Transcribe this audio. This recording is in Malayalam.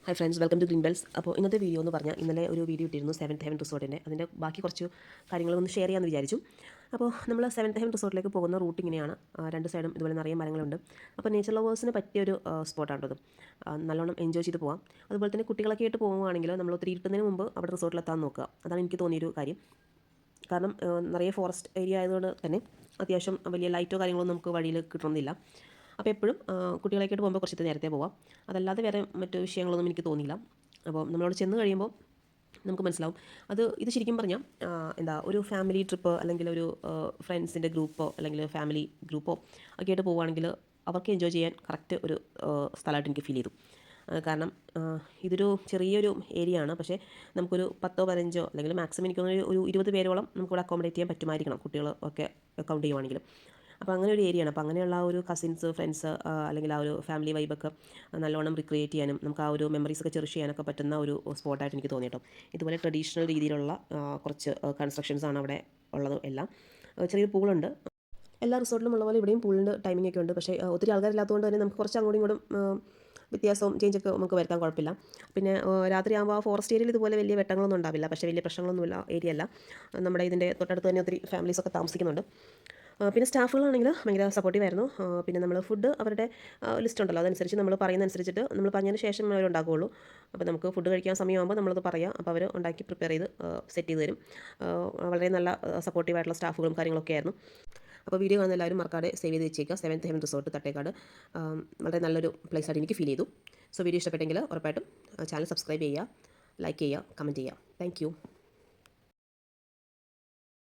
Hi friends, welcome to green bells. അപ്പോൾ ഇന്നത്തെ വീഡിയോ എന്ന് പറഞ്ഞാൽ ഇന്നലെ ഒരു വീഡിയോ ഇട്ടിരുന്നു സെവൻത്ത് ഹെവൻ റിസോർട്ടിൻ്റെ. അതിൻ്റെ ബാക്കി കുറച്ച് കാര്യങ്ങളൊന്ന് ഷെയർ ചെയ്യാമെന്ന് വിചാരിച്ചു. അപ്പോൾ നമ്മൾ സെവൻത്ത് ഹെവൻ റിസോർട്ടിലേക്ക് പോകുന്ന റൂട്ട് ഇങ്ങനെയാണ്. രണ്ട് സൈഡും ഇതുപോലെ നിറയെ മരങ്ങളുണ്ട്. അപ്പോൾ നേച്ചർ ലവേഴ്സിന് പറ്റിയൊരു സ്പോട്ടാണത്. നല്ലോണം എൻജോയ് ചെയ്ത് പോകാം. അതുപോലെ തന്നെ കുട്ടികളൊക്കെ ആയിട്ട് പോകുകയാണെങ്കിൽ നമ്മൾ ഒത്തിരി ഇരുട്ടുന്നതിന് മുമ്പ് അവിടെ റിസോർട്ടിലെത്താൻ നോക്കുക. അതാണ് എനിക്ക് തോന്നിയൊരു കാര്യം. കാരണം നിറയെ ഫോറസ്റ്റ് ഏരിയ ആയതുകൊണ്ട് തന്നെ അത്യാവശ്യം വലിയ ലൈറ്റോ കാര്യങ്ങളോ നമുക്ക് വഴിയിൽ കിട്ടണമെന്നില്ല. അപ്പോൾ എപ്പോഴും കുട്ടികളേക്കായിട്ട് പോകുമ്പോൾ കുറച്ച് നേരത്തെ പോവാം. അതല്ലാതെ വേറെ മറ്റു വിഷയങ്ങളൊന്നും എനിക്ക് തോന്നിയില്ല. അപ്പോൾ നമ്മളവിടെ ചെന്ന് കഴിയുമ്പോൾ നമുക്ക് മനസ്സിലാവും. ഇത് ശരിക്കും പറഞ്ഞാൽ ഒരു ഫാമിലി ട്രിപ്പ് അല്ലെങ്കിൽ ഒരു ഫ്രണ്ട്സിൻ്റെ ഗ്രൂപ്പോ അല്ലെങ്കിൽ ഫാമിലി ഗ്രൂപ്പോ ഒക്കെ ആയിട്ട് പോവുകയാണെങ്കിൽ അവർക്ക് എൻജോയ് ചെയ്യാൻ കറക്റ്റ് ഒരു സ്ഥലമായിട്ട് എനിക്ക് ഫീൽ ചെയ്തു. കാരണം ഇതൊരു ചെറിയൊരു ഏരിയ ആണ്. പക്ഷേ നമുക്കൊരു 10-15 അല്ലെങ്കിൽ മാക്സിമം എനിക്ക് തോന്നുന്നു ഒരു 20 പേരോളം നമുക്കിവിടെ അക്കോമഡേറ്റ് ചെയ്യാൻ പറ്റുമായിരിക്കണം, കുട്ടികൾ ഒക്കെ കൗണ്ട് ചെയ്യുവാണെങ്കിൽ. അപ്പോൾ അങ്ങനെ ഒരു ഏരിയയാണ്. അപ്പോൾ അങ്ങനെയുള്ള ആ ഒരു കസിൻസ്, ഫ്രണ്ട്സ് അല്ലെങ്കിൽ ആ ഒരു ഫാമിലി വൈബൊക്കെ നല്ലോണം റിക്രിയേറ്റ് ചെയ്യാനും നമുക്ക് ആ ഒരു മെമ്മറീസൊക്കെ ചെറിഷ് ചെയ്യാനൊക്കെ പറ്റുന്ന ഒരു സ്പോട്ടായിട്ട് എനിക്ക് തോന്നി കേട്ടോ. ഇതുപോലെ ട്രഡീഷണൽ രീതിയിലുള്ള കുറച്ച് കൺസ്ട്രക്ഷൻസാണ് അവിടെ ഉള്ളത്. എല്ലാം ചെറിയൊരു പൂളുണ്ട്. എല്ലാ റിസോർട്ടിലും ഉള്ള പോലെ ഇവിടെയും പൂളിൻ്റെ ടൈമിംഗ് ഒക്കെ ഉണ്ട്. പക്ഷേ ഒത്തിരി ആൾക്കാരില്ലാത്തതുകൊണ്ട് തന്നെ നമുക്ക് കുറച്ച് അങ്ങോട്ടും ഇങ്ങോട്ടും വ്യത്യാസവും ചേഞ്ചൊക്കെ നമുക്ക് വരുത്താൻ കുഴപ്പമില്ല. പിന്നെ രാത്രിയാകുമ്പോൾ ആ ഫോറസ്റ്റ് ഏരിയയിൽ ഇതുപോലെ വലിയ വെട്ടങ്ങളൊന്നും ഉണ്ടാവില്ല. പക്ഷേ വലിയ പ്രശ്നങ്ങളൊന്നുമില്ല ഏരിയ അല്ല. നമ്മുടെ ഇതിൻ്റെ തൊട്ടടുത്ത് തന്നെ ഒത്തിരി ഫാമിലീസൊക്കെ താമസിക്കുന്നുണ്ട്. പിന്നെ സ്റ്റാഫുകളാണെങ്കിൽ ഭയങ്കര സപ്പോർട്ടീവായിരുന്നു. പിന്നെ നമ്മൾ ഫുഡ് അവരുടെ ലിസ്റ്റ് ഉണ്ടല്ലോ, അതനുസരിച്ച് നമ്മൾ പറയുന്നതനുസരിച്ചിട്ട് നമ്മൾ പറഞ്ഞതിന് ശേഷം അവർ ഉണ്ടാക്കുകയുള്ളൂ. അപ്പോൾ നമുക്ക് ഫുഡ് കഴിക്കാൻ സമയമാകുമ്പോൾ നമ്മളത് പറയാം. അപ്പോൾ അവർ ഉണ്ടാക്കി പ്രിപ്പയർ ചെയ്ത് സെറ്റ് ചെയ്ത് തരും. വളരെ നല്ല സപ്പോർട്ടീവായിട്ടുള്ള സ്റ്റാഫുകളും കാര്യങ്ങളൊക്കെ ആയിരുന്നു. അപ്പോൾ വീഡിയോ കാണുന്ന എല്ലാവരും മറക്കാതെ സേവ് ചെയ്ത് വെച്ചേക്കുക. Seventh heaven resort, Thattekad. വളരെ നല്ലൊരു പ്ലേസായിട്ട് എനിക്ക് ഫീൽ ചെയ്തു. സോ വീഡിയോ ഇഷ്ടപ്പെട്ടെങ്കിൽ ഉറപ്പായിട്ടും ചാനൽ സബ്സ്ക്രൈബ് ചെയ്യുക, ലൈക്ക് ചെയ്യുക, കമൻറ്റ് ചെയ്യുക. താങ്ക്